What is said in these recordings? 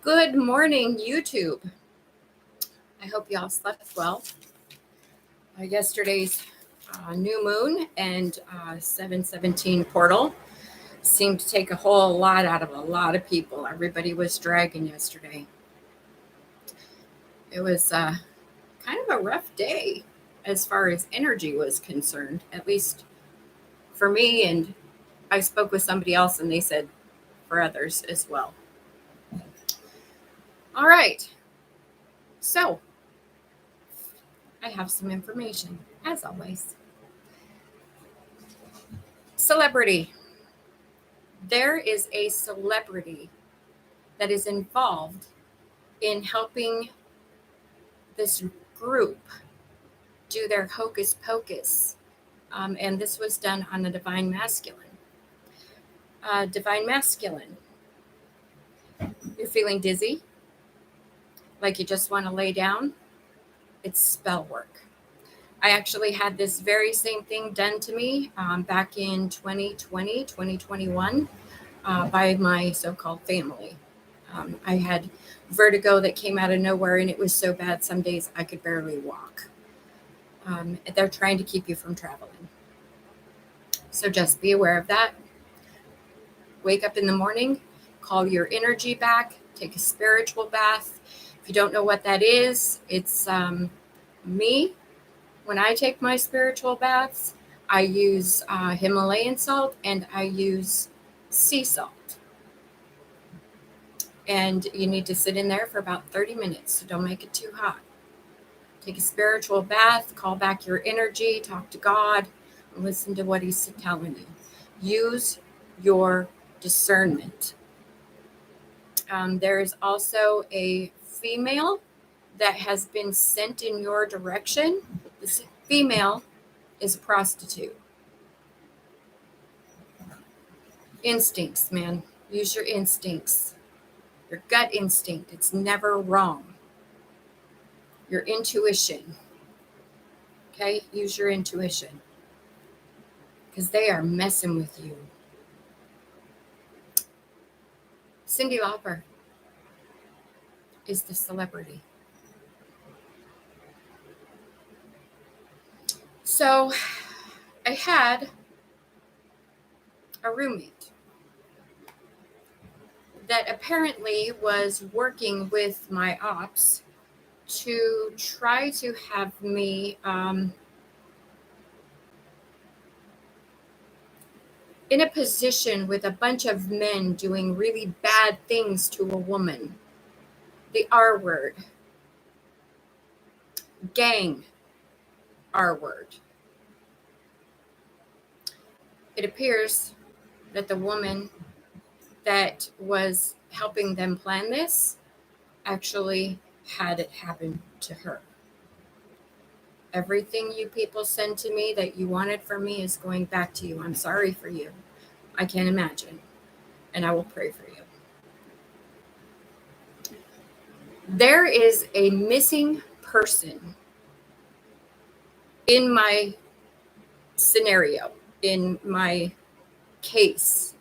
Good morning, YouTube. I hope y'all slept well. Yesterday's new moon and 717 portal seemed to take a whole lot out of a lot of people. Everybody was dragging yesterday. It was kind of a rough day as far as energy was concerned, at least for me. And I spoke with somebody else and they said for others as well. All right. So I have some information, as always. Celebrity. There is a celebrity that is involved in helping this group do their hocus pocus. And this was done on the Divine Masculine. Divine Masculine. You're feeling dizzy, like you just want to lay down. It's spell work. I actually had this very same thing done to me back in 2020, 2021 by my so-called family. I had vertigo that came out of nowhere, and it was so bad some days I could barely walk. They're trying to keep you from traveling. So just be aware of that. Wake up in the morning, call your energy back, take a spiritual bath. If you don't know what that is, it's me. When I take my spiritual baths, I use Himalayan salt and I use sea salt. And you need to sit in there for about 30 minutes, so don't make it too hot. Take a spiritual bath, call back your energy, talk to God, and listen to what He's telling you. Use your discernment. There is also a female that has been sent in your direction. This female is a prostitute. Instincts, man. Use your instincts. Your gut instinct. It's never wrong. Your intuition. Okay? Use your intuition. Because they are messing with you. Cyndi Lauper is the celebrity. So I had a roommate that apparently was working with my ops to try to have me in a position with a bunch of men doing really bad things to a woman. The R word. Gang R word. It appears that the woman that was helping them plan this actually had it happen to her. Everything you people send to me that you wanted from me is going back to you. I'm sorry for you. I can't imagine. And I will pray for you. There is a missing person in my scenario, in my case.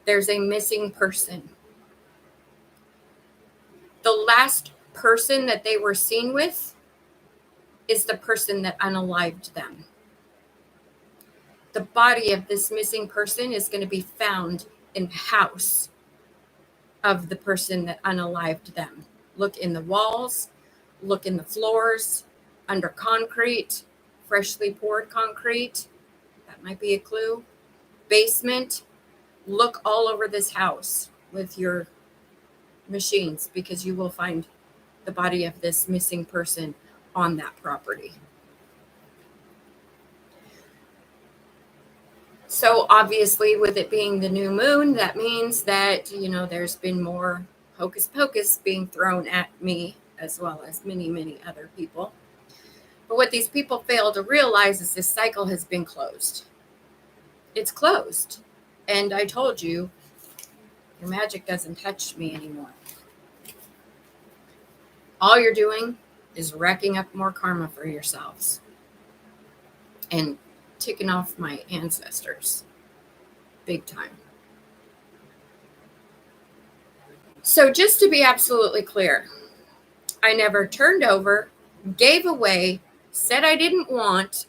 There's a missing person. The last person that they were seen with is the person that unalived them. The body of this missing person is going to be found in the house of the person that unalived them. Look in the walls, look in the floors, under concrete, freshly poured concrete. That might be a clue. Basement. Look all over this house with your machines, because you will find the body of this missing person on that property. So obviously, with it being the new moon, that means that, there's been more hocus pocus being thrown at me, as well as many, many other people. But what these people fail to realize is this cycle has been closed. It's closed. And I told you, your magic doesn't touch me anymore. All you're doing is racking up more karma for yourselves and ticking off my ancestors big time. So just to be absolutely clear, I never turned over, gave away, said I didn't want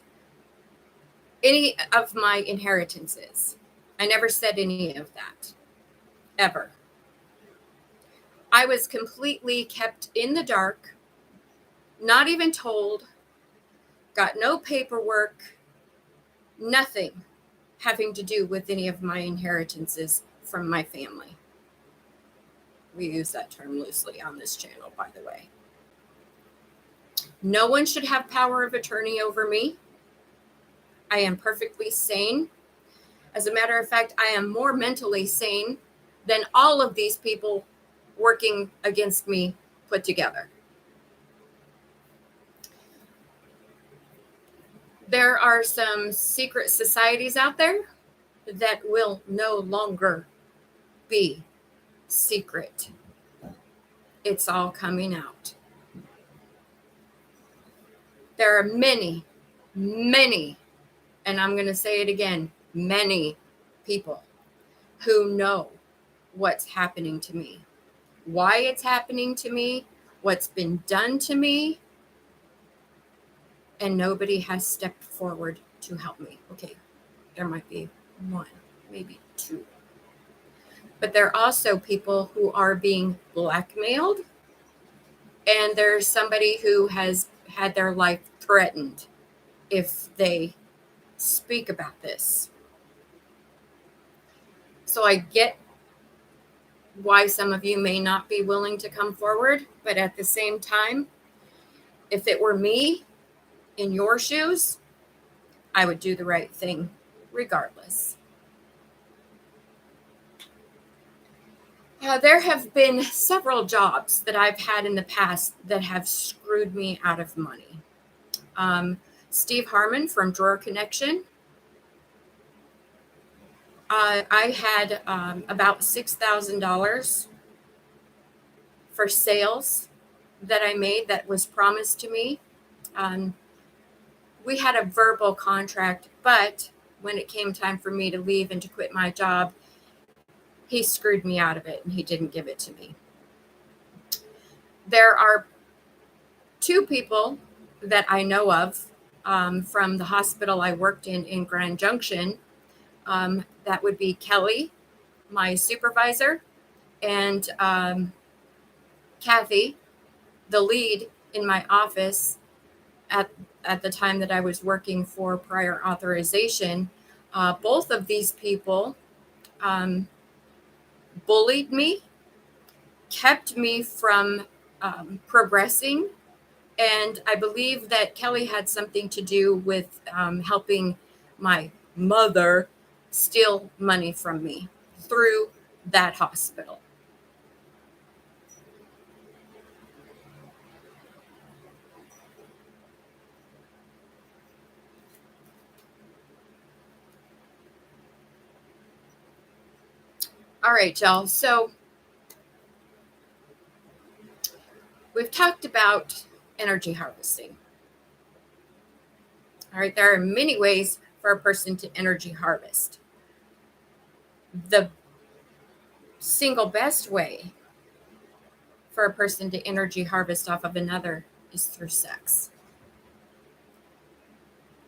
any of my inheritances. I never said any of that, ever. I was completely kept in the dark, not even told, got no paperwork, nothing having to do with any of my inheritances from my family. We use that term loosely on this channel, by the way. No one should have power of attorney over me. I am perfectly sane. As a matter of fact, I am more mentally sane than all of these people working against me put together. There are some secret societies out there that will no longer be secret. It's all coming out. There are many, and I'm going to say it again, many people who know what's happening to me, why it's happening to me, what's been done to me, and nobody has stepped forward to help me. Okay, there might be one, maybe two. But there are also people who are being blackmailed, and there's somebody who has had their life threatened if they speak about this. So I get why some of you may not be willing to come forward, but at the same time, if it were me in your shoes, I would do the right thing regardless. There have been several jobs that I've had in the past that have screwed me out of money. Steve Harmon from Drawer Connection. I had about $6,000 for sales that I made that was promised to me. We had a verbal contract, but when it came time for me to leave and to quit my job, he screwed me out of it and he didn't give it to me. There are two people that I know of from the hospital I worked in Grand Junction. That would be Kelly, my supervisor, and Kathy, the lead in my office at the time that I was working for prior authorization. Both of these people bullied me, kept me from progressing. And I believe that Kelly had something to do with helping my mother steal money from me through that hospital. All right, y'all. So we've talked about energy harvesting. All right, there are many ways for a person to energy harvest. The single best way for a person to energy harvest off of another is through sex.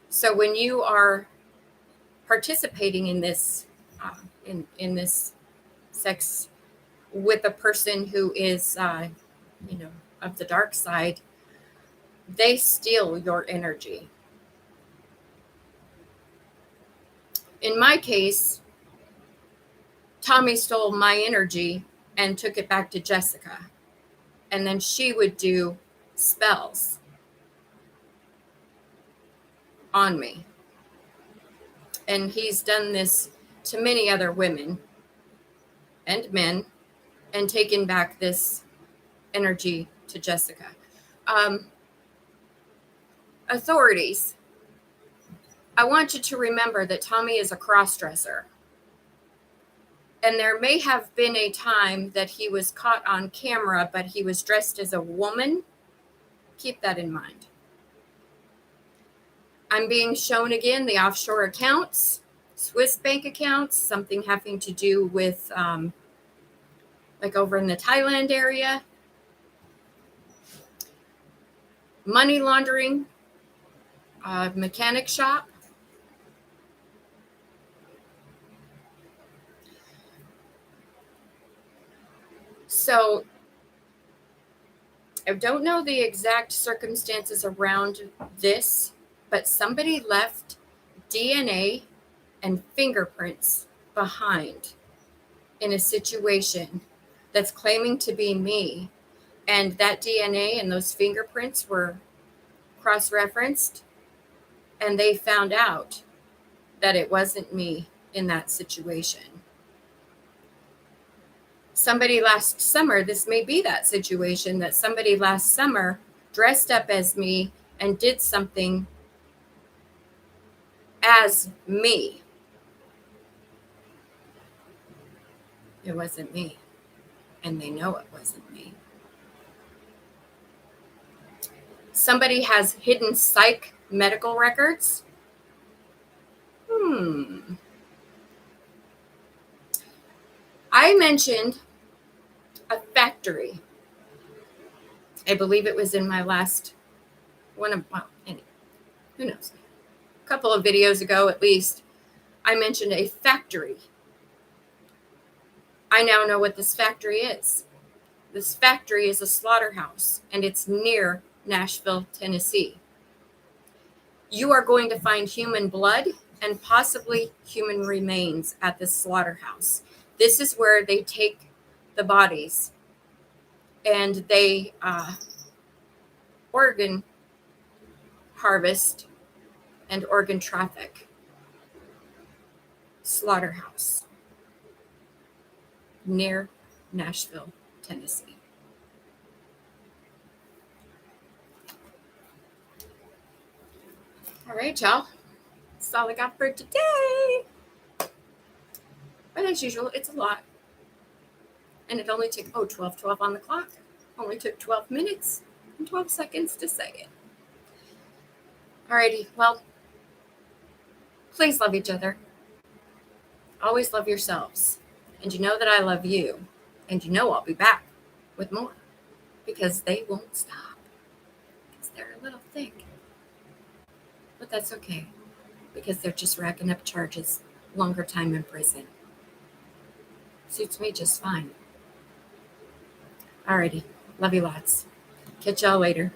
So when you are participating in this in this sex with a person who is of the dark side, they steal your energy. In my case, Tommy stole my energy and took it back to Jessica, and then she would do spells on me. And he's done this to many other women and men and taken back this energy to Jessica. Authorities, I want you to remember that Tommy is a cross-dresser. And there may have been a time that he was caught on camera, but he was dressed as a woman. Keep that in mind. I'm being shown again the offshore accounts, Swiss bank accounts, something having to do with like over in the Thailand area. Money laundering, mechanic shop. So I don't know the exact circumstances around this, but somebody left DNA and fingerprints behind in a situation that's claiming to be me. And that DNA and those fingerprints were cross-referenced, and they found out that it wasn't me in that situation. Somebody last summer, this may be that situation, that somebody last summer dressed up as me and did something as me. It wasn't me, and they know it wasn't me. Somebody has hidden psych medical records. I mentioned a factory. I believe it was in my last one of, well, anyway, who knows? A couple of videos ago, at least, I mentioned a factory. I now know what this factory is. This factory is a slaughterhouse, and it's near Nashville, Tennessee. You are going to find human blood and possibly human remains at this slaughterhouse. This is where they take the bodies and they organ harvest and organ traffic. Slaughterhouse near Nashville, Tennessee. All right, y'all. That's all I got for today. But as usual, it's a lot. And it only took, 12:12 on the clock. Only took 12 minutes and 12 seconds to say it. Alrighty, well, please love each other. Always love yourselves. And you know that I love you. And you know I'll be back with more. Because they won't stop. Because they're a little thick. But that's okay. Because they're just racking up charges. Longer time in prison. Suits me just fine. Alrighty. Love you lots. Catch y'all later.